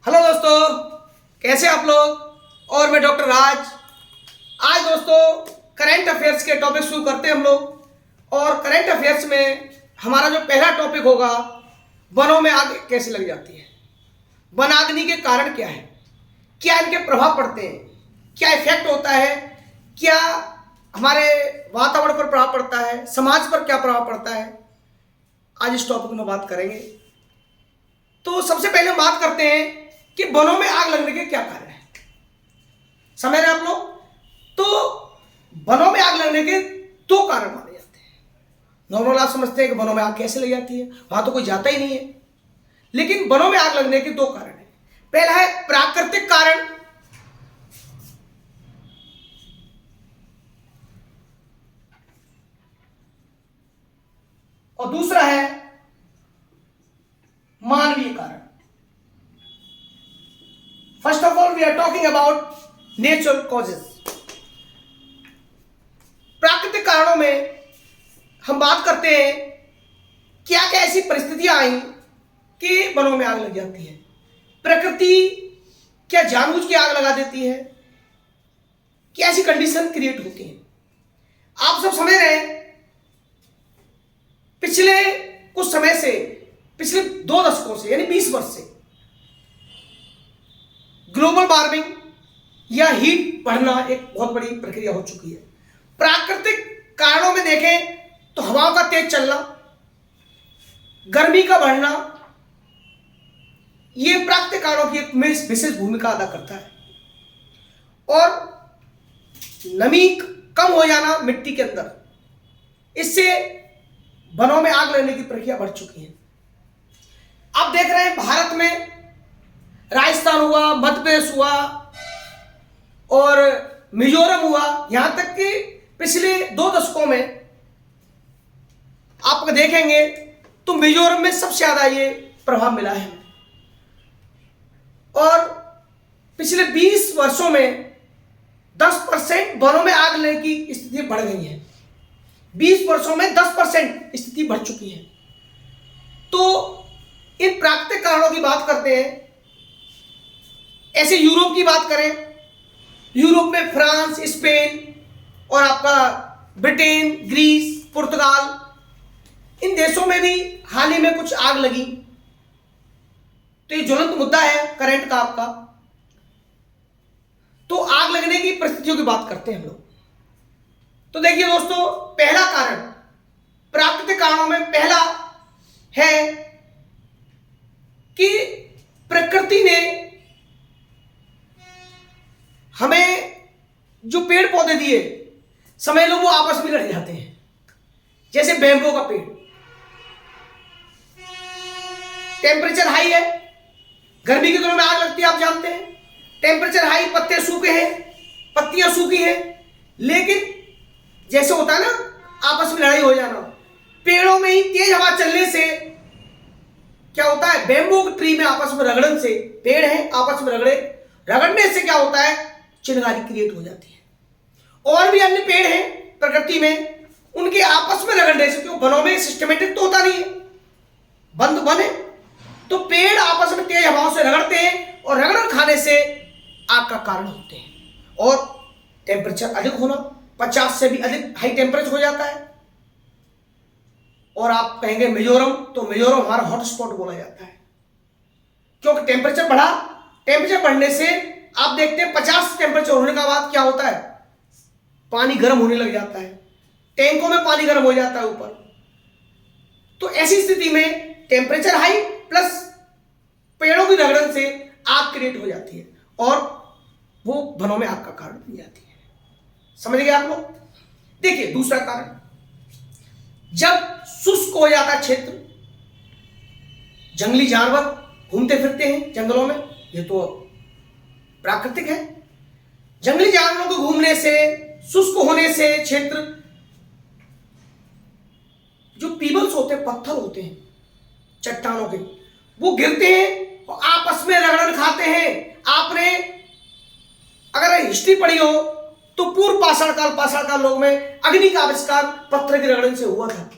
Hello दोस्तों, कैसे आप लोग। और मैं डॉक्टर राज। आज दोस्तों करंट अफेयर्स के टॉपिक शुरू करते हैं हम लोग। और करंट अफेयर्स में हमारा जो पहला टॉपिक होगा, वनों में आग कैसे लग जाती है, वनाग्नि के कारण क्या है, क्या इनके प्रभाव पड़ते हैं, क्या इफेक्ट होता है, क्या हमारे वातावरण पर प्रभाव पड़ता है, समाज पर क्या प्रभाव पड़ता है। आज इस टॉपिक में बात करेंगे। तो सबसे पहले हम बात करते हैं कि वनों में आग लगने के क्या कारण है। समझ रहे हैं आप लोग। तो वनों में आग लगने के दो कारण माने जाते हैं। नॉर्मल आप समझते हैं कि वनों में आग कैसे लग जाती है, वहां तो कोई जाता ही नहीं है। लेकिन वनों में आग लगने के दो कारण है। पहला है प्राकृतिक कारण, और दूसरा है मानवीय कारण। First of all we are talking about natural causes. प्राकृतिक कारणों में हम बात करते हैं क्या क्या ऐसी परिस्थितियां आई कि वनों में आग लग जाती है। प्रकृति क्या जानबूझ के आग लगा देती है, क्या ऐसी कंडीशन क्रिएट होती है। आप सब समझ रहे हैं, पिछले कुछ समय से, पिछले 2 दशकों से, यानी 20 वर्ष से ग्लोबल वार्मिंग या हीट बढ़ना एक बहुत बड़ी प्रक्रिया हो चुकी है। प्राकृतिक कारणों में देखें तो हवाओं का तेज चलना, गर्मी का बढ़ना, यह प्राकृतिक कारणों की एक विशेष भूमिका अदा करता है। और नमी कम हो जाना मिट्टी के अंदर, इससे वनों में आग लगने की प्रक्रिया बढ़ चुकी है। आप देख रहे हैं भारत में राजस्थान हुआ, मध्य प्रदेश हुआ और मिजोरम हुआ, यहां तक कि पिछले 2 दशकों में आप देखेंगे तो मिजोरम में सबसे ज्यादा ये प्रभाव मिला है। और पिछले 20 वर्षों में 10% वनों में आग लगने की स्थिति बढ़ गई है। 20 वर्षों में 10% स्थिति बढ़ चुकी है। तो इन प्राकृतिक कारणों की बात करते हैं। ऐसे यूरोप की बात करें, यूरोप में फ्रांस, स्पेन और आपका ब्रिटेन, ग्रीस, पुर्तगाल, इन देशों में भी हाल ही में कुछ आग लगी। तो ये ज्वलंत मुद्दा है करंट का आपका। तो आग लगने की परिस्थितियों की बात करते हैं हम लोग। तो देखिए दोस्तों, पहला कारण प्राकृतिक कारणों में पहला है कि प्रकृति ने हमें जो पेड़ पौधे दिए, समझ लो वो आपस में लड़ जाते हैं। जैसे बैम्बू का पेड़, टेम्परेचर हाई है, गर्मी के दिनों में आग लगती है, आप जानते हैं। टेम्परेचर हाई, पत्ते सूखे हैं, पत्तियां सूखी हैं। लेकिन जैसे होता है ना आपस में लड़ाई हो जाना, पेड़ों में ही तेज हवा चलने से क्या होता है, बैम्बू ट्री में आपस में रगड़न से, पेड़ है आपस में रगड़ने से क्या होता है, चिंगारी क्रिएट हो जाती है। और भी अन्य पेड़ हैं प्रकृति में, उनके आपस में रगड़ने से, क्यों वनों में सिस्टमेटिक तो होता नहीं है, बंद वन है, तो पेड़ आपस में तेज हवाओं से रगड़ते हैं और रगड़ खाने से आग का कारण होते हैं। और टेम्परेचर अधिक होना, 50 से भी अधिक हाई टेम्परेचर हो जाता है। और आप कहेंगे मिजोरम, तो मिजोरम हमारा हॉटस्पॉट बोला जाता है, क्योंकि टेम्परेचर बढ़ा। टेम्परेचर बढ़ने से आप देखते हैं 50 टेम्परेचर होने का बाद क्या होता है, पानी गर्म होने लग जाता है, टैंकों में पानी गर्म हो जाता है ऊपर। तो ऐसी स्थिति में टेम्परेचर हाई प्लस पेड़ों की रगड़न से आग क्रिएट हो जाती है और वो वनों में आग का कारण बन जाती है। समझ गए आप लोग। देखिए दूसरा कारण, जब शुष्क हो जाता क्षेत्र, जंगली जानवर घूमते फिरते हैं जंगलों में, ये तो प्राकृतिक है। जंगली जानवरों को घूमने से, शुष्क होने से क्षेत्र, जो पीबल्स होते हैं, पत्थर होते हैं चट्टानों के, वो गिरते हैं और आपस में रगड़ खाते हैं। आपने अगर हिस्ट्री पढ़ी हो तो पूर्व पाषाण काल लोगों में अग्नि का आविष्कार पत्थर की रगड़न से हुआ था।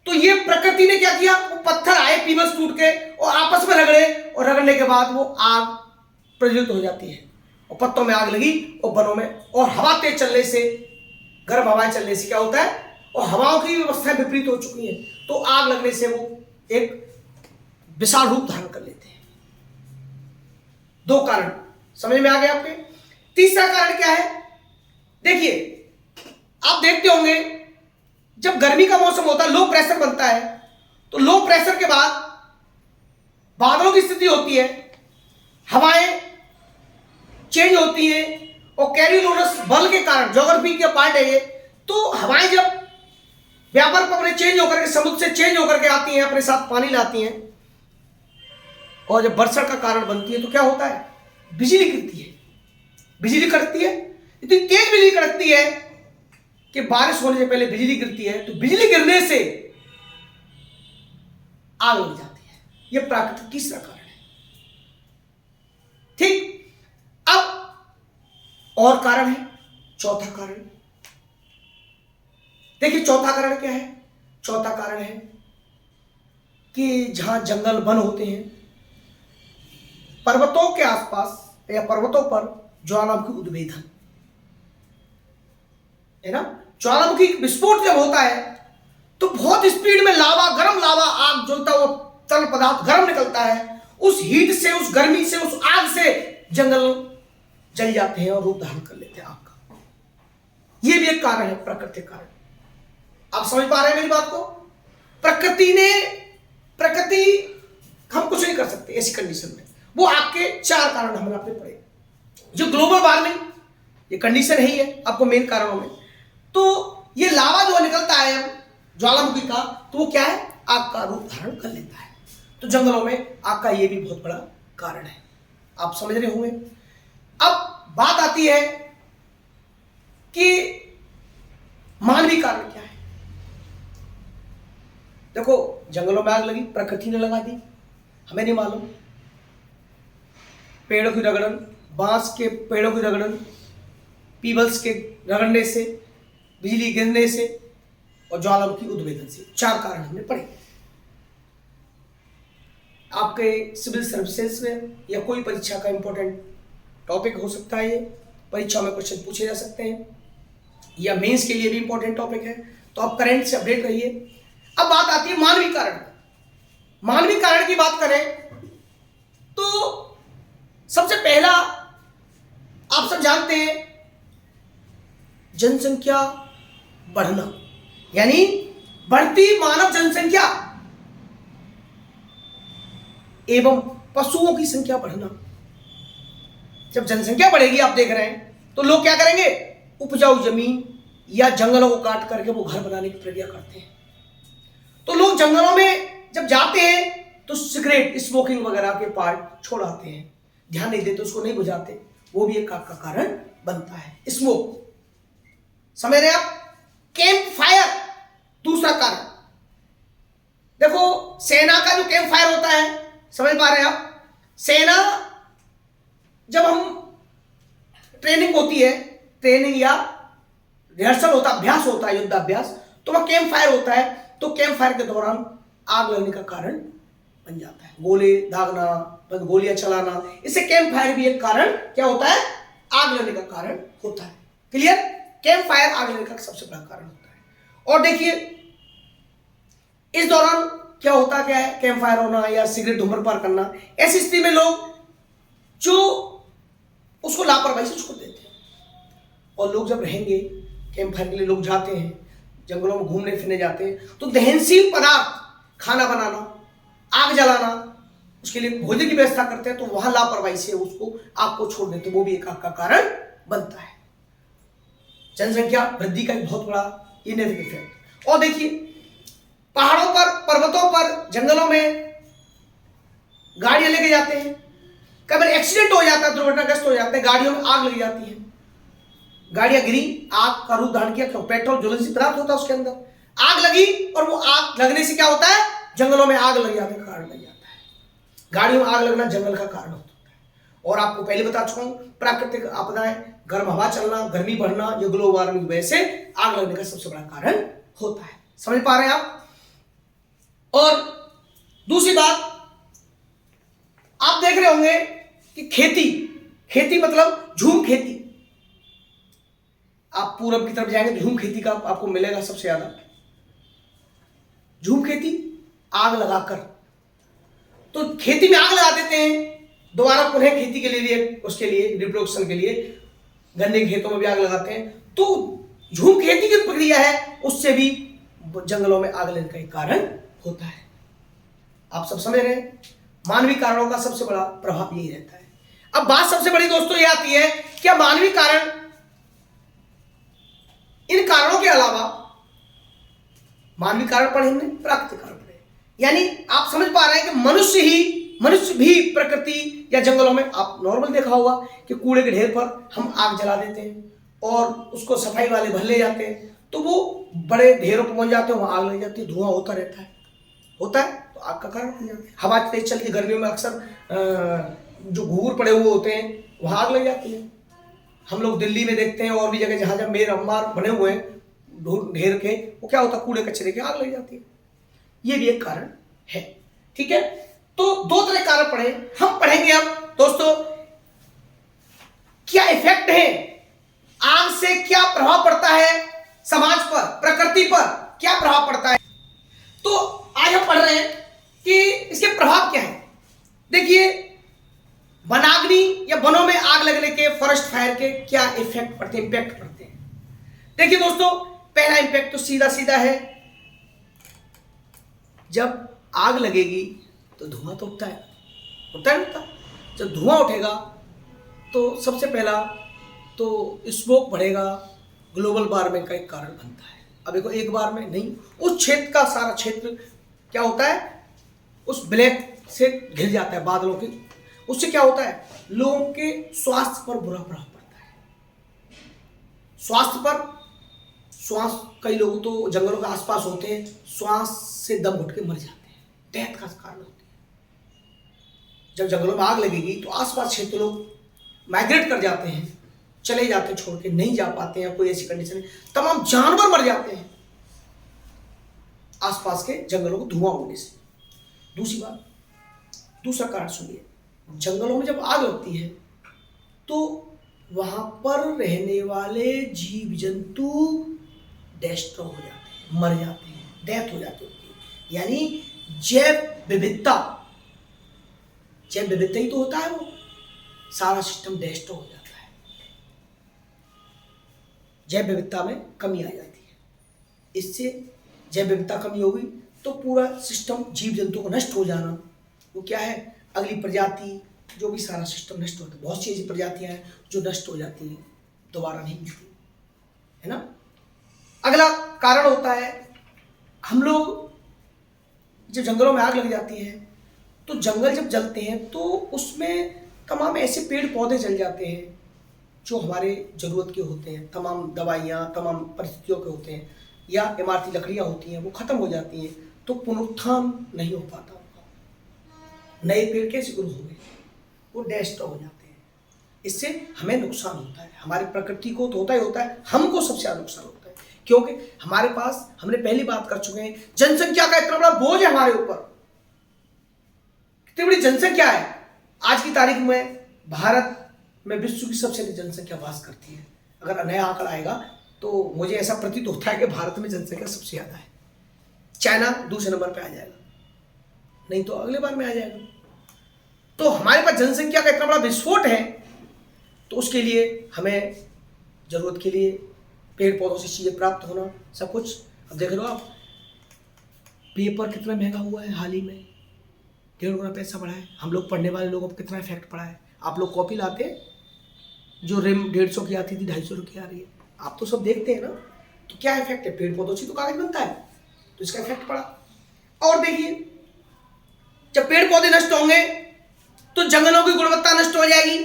तो ये प्रकृति ने क्या किया, वो पत्थर आए पीबल्स टूट के और आपस में रगड़े, और रगड़ने पड़ने के बाद वो आग प्रज्वलित हो जाती है और पत्तों में आग लगी और वनों में, और हवा तेज चलने से, गर्म हवाएं चलने से क्या होता है, और हवाओं की व्यवस्था विपरीत हो चुकी है, तो आग लगने से वो एक विशाल रूप धारण कर लेते हैं। दो कारण समझ में आ गए आपके। तीसरा कारण क्या है, देखिए आप देखते होंगे जब गर्मी का मौसम होता है, लो प्रेशर बनता है, तो लो प्रेशर के बाद बादलों की स्थिति होती है, हवाएं चेंज होती है, और कैरियोनस बल के कारण, ज्योग्राफी के पार्ट है ये, तो हवाएं जब व्यापार पर अपने चेंज होकर के, समुद्र से चेंज होकर के आती हैं, अपने साथ पानी लाती हैं, और जब वर्षा का कारण बनती है तो क्या होता है, बिजली गिरती है। बिजली कड़कती है, इतनी तेज बिजली कड़कती है कि बारिश होने से पहले बिजली गिरती है, तो बिजली गिरने से आग लग जाती है। यह प्राकृतिक तीसरा कारण है। ठीक, अब और कारण है, चौथा कारण। देखिए चौथा कारण क्या है, चौथा कारण है कि जहां जंगल वन होते हैं, पर्वतों के आसपास या पर्वतों पर ज्वालामुखी उद्भेदन है ना। ज्वालामुखी विस्फोट जब होता है तो बहुत स्पीड में लावा, गर्म लावा, आग जलता हुआ तरल पदार्थ गर्म निकलता है, उस हीट से, उस गर्मी से, उस आग से जंगल जल जाते हैं और रूप धारण कर लेते हैं आग का। यह भी एक कारण है, प्राकृतिक कारण। आप समझ पा रहे हैं मेरी बात को। प्रकृति हम कुछ नहीं कर सकते ऐसी कंडीशन में। वो आपके चार कारण हमने आपने पढ़े, जो ग्लोबल वार्मिंग, ये कंडीशन है ही है आपको मेन कारणों में। तो ये लावा जो निकलता है ज्वालामुखी का, तो वो क्या है, आग का रूप धारण कर लेता है। तो जंगलों में आग का ये भी बहुत बड़ा कारण है, आप समझ रहे होंगे। अब बात आती है कि मानवीय कारण क्या है। देखो जंगलों में आग लगी, प्रकृति ने लगा दी, हमें नहीं मालूम। पेड़ों की रगड़न, बांस के पेड़ों की रगड़न, पीबल्स के रगड़ने से, बिजली गिरने से और ज्वालामुखी उद्भेदन से, चार कारण हमने पढ़े। आपके सिविल सर्विसेज में या कोई परीक्षा का इंपॉर्टेंट टॉपिक हो सकता है, ये परीक्षा में क्वेश्चन पूछे जा सकते हैं, या मेंस के लिए भी इंपॉर्टेंट टॉपिक है, तो आप करंट से अपडेट रहिए। अब बात आती है मानवीय कारण। मानवीय कारण की बात करें तो सबसे पहला आप सब जानते हैं, जनसंख्या बढ़ना, यानी बढ़ती मानव जनसंख्या एवं पशुओं की संख्या बढ़ना। जब जनसंख्या बढ़ेगी, आप देख रहे हैं, तो लोग क्या करेंगे, उपजाऊ जमीन या जंगलों को काट करके वो घर बनाने की प्रक्रिया करते हैं। तो लोग जंगलों में जब जाते हैं तो सिगरेट, स्मोकिंग वगैरह के पार्ट छोड़ आते हैं, ध्यान नहीं देते, उसको नहीं बुझाते, वो भी एक आग का कारण बनता है। स्मोक, समझ रहे आप। कैंप फायर दूसरा कारण। देखो सेना का जो कैंप फायर होता है, समझ पा रहे हैं आप। सेना जब हम ट्रेनिंग होती है, ट्रेनिंग या रिहर्सल होता, अभ्यास होता है, युद्धाभ्यास, तो वह कैंप फायर होता है। तो कैंप फायर के दौरान आग लगने का कारण बन जाता है। गोले दागना, गोलियां चलाना, इससे कैंप फायर भी एक कारण क्या होता है, आग लगने का कारण होता है। क्लियर। कैंप फायर आग लगने का सबसे बड़ा कारण होता है। और देखिए इस दौरान क्या होता क्या है, कैंप फायर होना या सिगरेट धूम्रपान करना, ऐसी स्थिति में लोग जो उसको लापरवाही से छोड़ देते हैं। और लोग जब रहेंगे, कैंप फायर के लिए लोग जाते हैं, जंगलों में घूमने फिरने जाते हैं, तो दहनशील पदार्थ, खाना बनाना, आग जलाना, उसके लिए भोजन की व्यवस्था करते हैं, तो वहां लापरवाही से उसको आग को छोड़ देते, वो भी एक आग का कारण बनता है। जनसंख्या वृद्धि का एक बहुत बड़ा ये नेगेटिव इफेक्ट। और देखिए पहाड़ों पर, पर्वतों पर, जंगलों में गाड़ियां लेके जाते हैं, कभी एक्सीडेंट हो जाता है, दुर्घटनाग्रस्त हो जाते हैं, गाड़ियों में आग लग जाती है, गाड़ियां गिरी, आग का रूप धारण किया, क्यों, पेट्रोल ज्वलनशील पदार्थ होता है उसके अंदर, आग लगी, और वो आग लगने से क्या होता है, जंगलों में आग लग जाने का कारण बन जाता है। गाड़ियों में आग लगना जंगल का कारण होता है। और आपको पहले बता चुका हूं, प्राकृतिक आपदाएं, गर्म हवा चलना, गर्मी बढ़ना, ये ग्लोबल वार्मिंग की वजह से आग लगने का सबसे बड़ा कारण होता है। समझ पा रहे हैं आप। और दूसरी बात आप देख रहे होंगे कि खेती मतलब झूम खेती। आप पूरब की तरफ जाएंगे झूम खेती का आपको मिलेगा सबसे ज्यादा। झूम खेती आग लगाकर, तो खेती में आग लगा देते हैं, दोबारा पुनः खेती के लिए उसके लिए रिप्रोडक्शन के लिए गन्ने के खेतों में भी आग लगाते हैं। तो झूम खेती की प्रक्रिया है, उससे भी जंगलों में आग लगने का एक कारण होता है। आप सब समझ रहे हैं, मानवीय कारणों का सबसे बड़ा प्रभाव यही रहता है। अब बात सबसे बड़ी दोस्तों ये आती है, क्या मानवीय कारण, इन कारणों के अलावा मानवीय कारण पढ़े हमने, प्राकृतिक कारण पढ़े, यानी आप समझ पा रहे हैं कि मनुष्य भी प्रकृति या जंगलों में, आप नॉर्मल देखा होगा कि कूड़े के ढेर पर हम आग जला देते हैं और उसको सफाई वाले भर ले जाते हैं, तो वो बड़े ढेरों पर पहुंच जाते हैं, वहां आग लग जाती है, धुआं होता रहता है तो आग का कारण बन जाता है। हवा तेज चलती है, गर्मियों में अक्सर जो घूर पड़े हुए होते हैं वहां आग लग जाती है। हम लोग दिल्ली में देखते हैं और भी जगह जहां जब मेर अम्बार बने हुए हैं ढेर के, वो क्या होता है, कूड़े कचरे की आग लग जाती है। ये भी एक कारण है। ठीक है, तो दो तरह कारण पढ़े, हम पढ़ेंगे अब दोस्तों क्या इफेक्ट है, आग से क्या प्रभाव पड़ता है समाज पर, प्रकृति पर क्या प्रभाव पड़ता है। तो आज हम पढ़ रहे हैं कि इसके प्रभाव क्या है। देखिए, वनाग्नि या वनों में आग लगने के, फॉरेस्ट फायर के क्या इफेक्ट पड़ते हैं, इंपैक्ट पड़ते हैं। देखिए दोस्तों, पहला इंपैक्ट तो सीधा सीधा है, जब आग लगेगी तो धुआं तो उठता है। जब धुआं उठेगा तो सबसे पहला तो स्मोक बढ़ेगा, ग्लोबल वार्मिंग का एक कारण बनता है। अब देखो, एक बार में नहीं, उस क्षेत्र का सारा क्षेत्र क्या होता है, उस ब्लैक से घिर जाता है बादलों के। उससे क्या होता है, लोगों के स्वास्थ्य पर बुरा प्रभाव पड़ता है। स्वास्थ्य पर, श्वास, कई लोग तो जंगलों के आसपास होते हैं, श्वास से दम घुट के मर जाते हैं, डेथ का कारण होती है। जब जंगलों में आग लगेगी तो आसपास क्षेत्र लोग माइग्रेट कर जाते हैं, चले जाते हैं, छोड़ के नहीं जा पाते हैं, कोई ऐसी कंडीशन है, तमाम जानवर मर जाते हैं आसपास के जंगलों को धुआं होने से। दूसरी बात, दूसरा कारण सुनिए, जंगलों में जब आग लगती है तो वहां पर रहने वाले जीव जंतु डिस्ट्रॉय हो जाते हैं, मर जाते हैं, डेथ हो जाती है उनकी, यानी जैव विविधता ही तो होता है, वो सारा सिस्टम डिस्ट्रॉय हो जाता है, जैव विविधता में कमी आ जाती है। इससे जैव विविधता कमी होगी तो पूरा सिस्टम, जीव जंतु को नष्ट हो जाना, वो क्या है, अगली प्रजाति, जो भी सारा सिस्टम नष्ट होता है। बहुत सी ऐसी प्रजातियां हैं जो नष्ट हो जाती हैं, दोबारा नहीं मिलती, है ना। अगला कारण होता है, हम लोग जब जंगलों में आग लग जाती है तो जंगल जब जलते हैं तो उसमें तमाम ऐसे पेड़ पौधे जल जाते हैं जो हमारे ज़रूरत के होते हैं, तमाम दवाइयाँ, तमाम परिस्थितियों के होते हैं, या इमारती लकड़ियाँ होती हैं, वो ख़त्म हो जाती हैं, तो पुनरुत्थान नहीं हो पाता उनका। नए पेड़ कैसे ग्रो होंगे, वो डिस्ट्रॉय हो जाते हैं। इससे हमें नुकसान होता है, हमारी प्रकृति को तो होता ही होता है, हमको सबसे ज़्यादा नुकसान होता है, क्योंकि हमारे पास, हमने पहली बात कर चुके हैं, जनसंख्या का इतना बड़ा बोझ है हमारे ऊपर। कितनी बड़ी जनसंख्या है आज की तारीख में, भारत में विश्व की सबसे अधिक जनसंख्या वास करती है। अगर नया आंकड़ा आएगा तो मुझे ऐसा प्रतीत होता है कि भारत में जनसंख्या सबसे ज्यादा है, चाइना दूसरे नंबर पे आ जाएगा, नहीं तो अगले बार में आ जाएगा। तो हमारे पास जनसंख्या का इतना बड़ा विस्फोट है, तो उसके लिए हमें जरूरत के लिए पेड़ पौधों से चीजें प्राप्त होना, सब कुछ। अब देख लो आप, पेपर कितना महंगा हुआ है, हाल ही में 1.5 गुना पैसा बढ़ा है। हम लोग पढ़ने वाले लोगों पर कितना इफेक्ट पड़ा है। आप लोग कॉपी लाते, जो रिम 150 की आती थी 250 की आ रही है, आप तो सब देखते हैं ना। तो क्या इफेक्ट है, पेड़ पौधों से तो कागज बनता है, तो इसका इफेक्ट पड़ा। और देखिए, जब पेड़ पौधे नष्ट होंगे तो जंगलों की गुणवत्ता नष्ट हो जाएगी,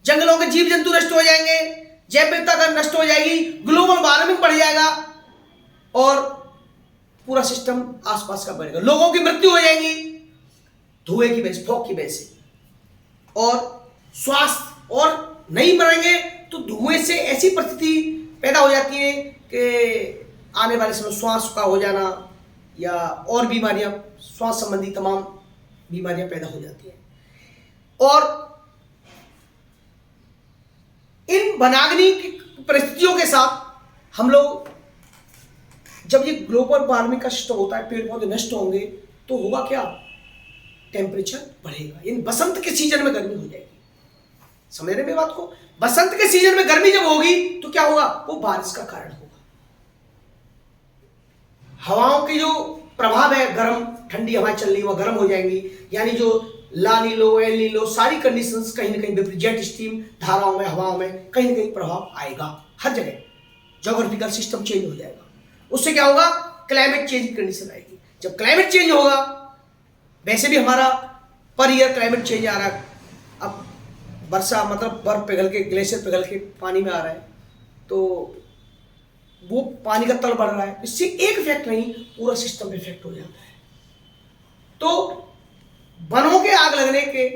जंगलों के जीव जंतु नष्ट हो जाएंगे, जैव विविधता नष्ट हो जाएगी, ग्लोबल वार्मिंग बढ़ जाएगा और पूरा सिस्टम आसपास का बढ़ेगा, लोगों की मृत्यु हो जाएगी धुएं की वजह से, फॉग की वजह से। और स्वास्थ्य, और नहीं मरेंगे तो धुएं से ऐसी परिस्थिति पैदा हो जाती है कि आने वाले समय श्वास का हो जाना या और बीमारियां, श्वास संबंधी तमाम बीमारियां पैदा हो जाती हैं। और इन वनाग्नि की परिस्थितियों के साथ हम लोग, जब ये ग्लोबल वार्मिंग का सिस्टम होता है, पेड़ पौधे नष्ट होंगे तो होगा क्या, टेम्परेचर बढ़ेगा, यानी बसंत के सीजन में गर्मी हो जाएगी। समझ रहे मेरी बात को? बसंत के सीजन में गर्मी जब होगी तो क्या होगा, वो बारिश का कारण होगा। हवाओं की जो प्रभाव है, गर्म ठंडी हवाएं चल रही, वो गर्म हो जाएंगी, यानी जो ला नीलो एल नीलो सारी कंडीशंस कहीं ना कहीं जेट स्ट्रीम धाराओं में, हवाओं में कहीं ना कहीं प्रभाव आएगा। हर जगह ज्योग्राफिकल सिस्टम चेंज हो जाएगा। उससे क्या होगा, क्लाइमेट चेंज की कंडीशन आएगी। जब क्लाइमेट चेंज होगा, वैसे भी हमारा पर ईयर क्लाइमेट चेंज आ रहा है। अब वर्षा मतलब बर्फ पिघल के, ग्लेशियर पिघल के पानी में आ रहा है, तो वो पानी का तल बढ़ रहा है। इससे एक इफेक्ट नहीं, पूरा सिस्टम इफेक्ट हो जाता है। तो वनों के आग लगने के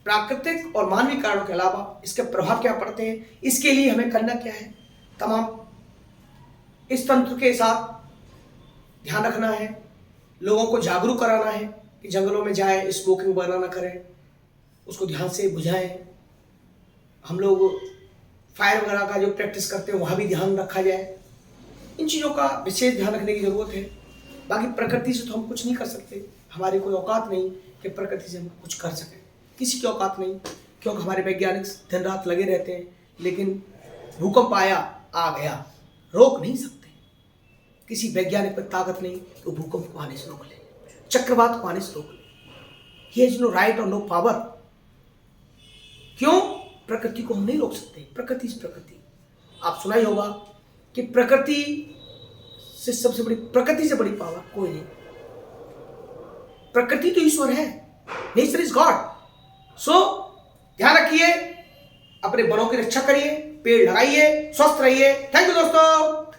प्राकृतिक और मानवीय कारणों के अलावा इसके प्रभाव क्या पड़ते हैं, इसके लिए हमें करना क्या है, तमाम इस तंत्र के साथ ध्यान रखना है, लोगों को जागरूक कराना है कि जंगलों में जाए, स्मोकिंग वगैरह ना करें, उसको ध्यान से बुझाएं। हम लोग फायर वगैरह का जो प्रैक्टिस करते हैं वहाँ भी ध्यान रखा जाए। इन चीज़ों का विशेष ध्यान रखने की ज़रूरत है। बाकी प्रकृति से तो हम कुछ नहीं कर सकते, हमारी कोई औकात नहीं कि प्रकृति से हम कुछ कर सकें, किसी की औकात नहीं, क्योंकि हमारे वैज्ञानिक दिन रात लगे रहते हैं, लेकिन भूकंप आया आ गया, रोक नहीं सकते। किसी वैज्ञानिक में ताकत नहीं तो भूकंप को आने से रोक ले, चक्रवात को आने से रोक ले। ही हैज नो राइट और नो पावर। क्यों? प्रकृति को हम नहीं रोक सकते। प्रकृति से प्रकृति, आप सुना ही होगा कि प्रकृति से बड़ी पावर कोई नहीं। प्रकृति तो ईश्वर है, नेचर इज गॉड। सो ध्यान रखिए, अपने वनों की रक्षा करिए, पेड़ लगाइए, स्वस्थ रहिए। थैंक यू दोस्तों।